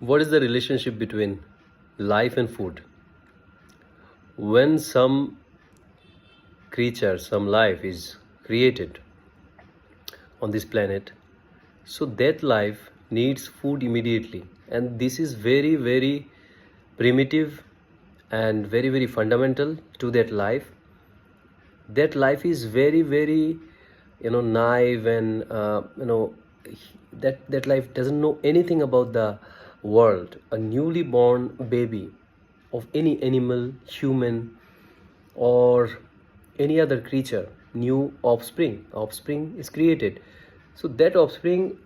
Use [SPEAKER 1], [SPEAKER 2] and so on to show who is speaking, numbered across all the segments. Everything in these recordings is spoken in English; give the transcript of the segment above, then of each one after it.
[SPEAKER 1] What is the relationship between life and food? When some creature, some life is created on this planet, so that life needs food immediately. And this is very, very primitive and very, very fundamental to that life. That life is very, very, naive, and that life doesn't know anything about the world. A newly born baby of any animal, human, or any other creature, new offspring is created. So that offspring,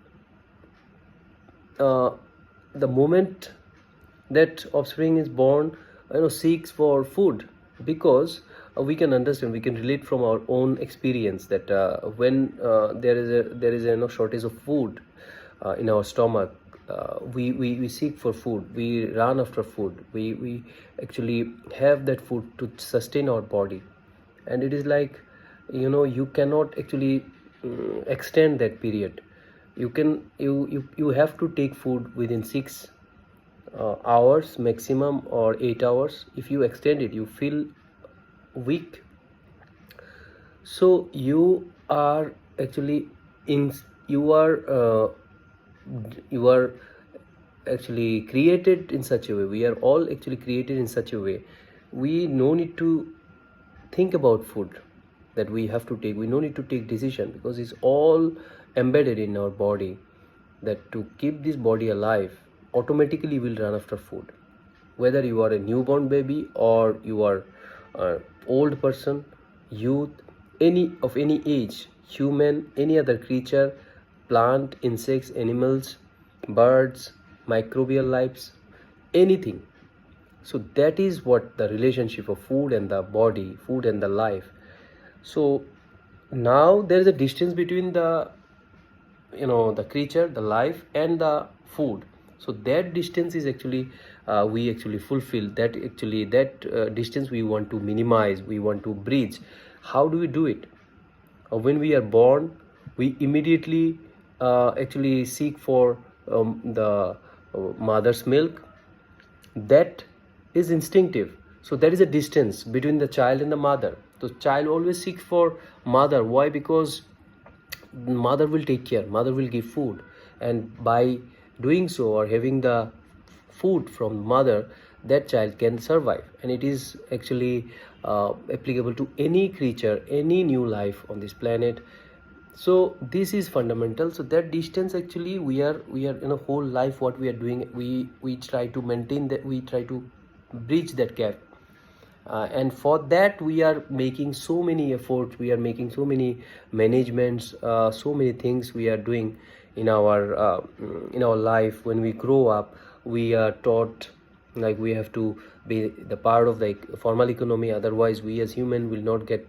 [SPEAKER 1] uh, the moment that offspring is born, seeks for food, because we can understand, we can relate from our own experience that when there is a shortage of food in our stomach, we seek for food, we run after food, we actually have that food to sustain our body. And it is like, you cannot actually extend that period. You have to take food within 6 hours maximum, or 8 hours. If you extend it, you feel weak. So you are actually in you are actually created in such a way. We are all actually created in such a way. We no need to think about food that we have to take. We no need to take decision, because it's all embedded in our body, that to keep this body alive, automatically will run after food. Whether you are a newborn baby, or you are an old person, youth, any age, human, any other creature, plant, insects, animals, birds, microbial lives, anything. So that is what the relationship of food and the body, food and the life. So now there is a distance between the creature, the life, and the food. So that distance is actually, we actually fulfill that. Actually that distance we want to minimize, we want to bridge. How do we do it? When we are born, we immediately actually seek for the mother's milk. That is instinctive. So there is a distance between the child and the mother. The child always seeks for mother. Why? Because mother will take care, mother will give food, and by doing so, or having the food from mother, that child can survive. And it is actually applicable to any creature, any new life on this planet. So this is fundamental. So that distance, actually, we are in a whole life, what we are doing, we try to maintain that, we try to bridge that gap. And for that we are making so many efforts, we are making so many managements, so many things we are doing in our life. When we grow up, we are taught, like, we have to be the part of the formal economy, otherwise we as human will not get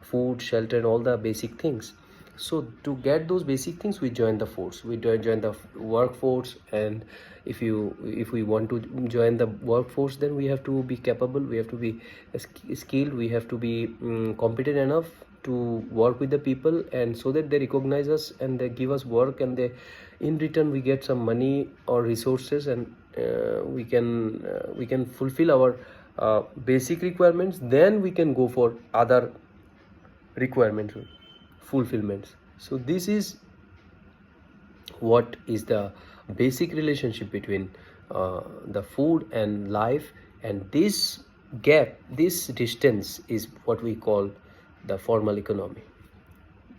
[SPEAKER 1] food, shelter, and all the basic things. So to get those basic things, we join the force, we join the workforce. And if we want to join the workforce, then we have to be capable, we have to be skilled, we have to be competent enough to work with the people, and so that they recognize us and they give us work, and they, in return, we get some money or resources, and we can fulfill our basic requirements. Then we can go for other requirements, fulfillments. So this is what is the basic relationship between the food and life. And this gap, this distance, is what we call the formal economy.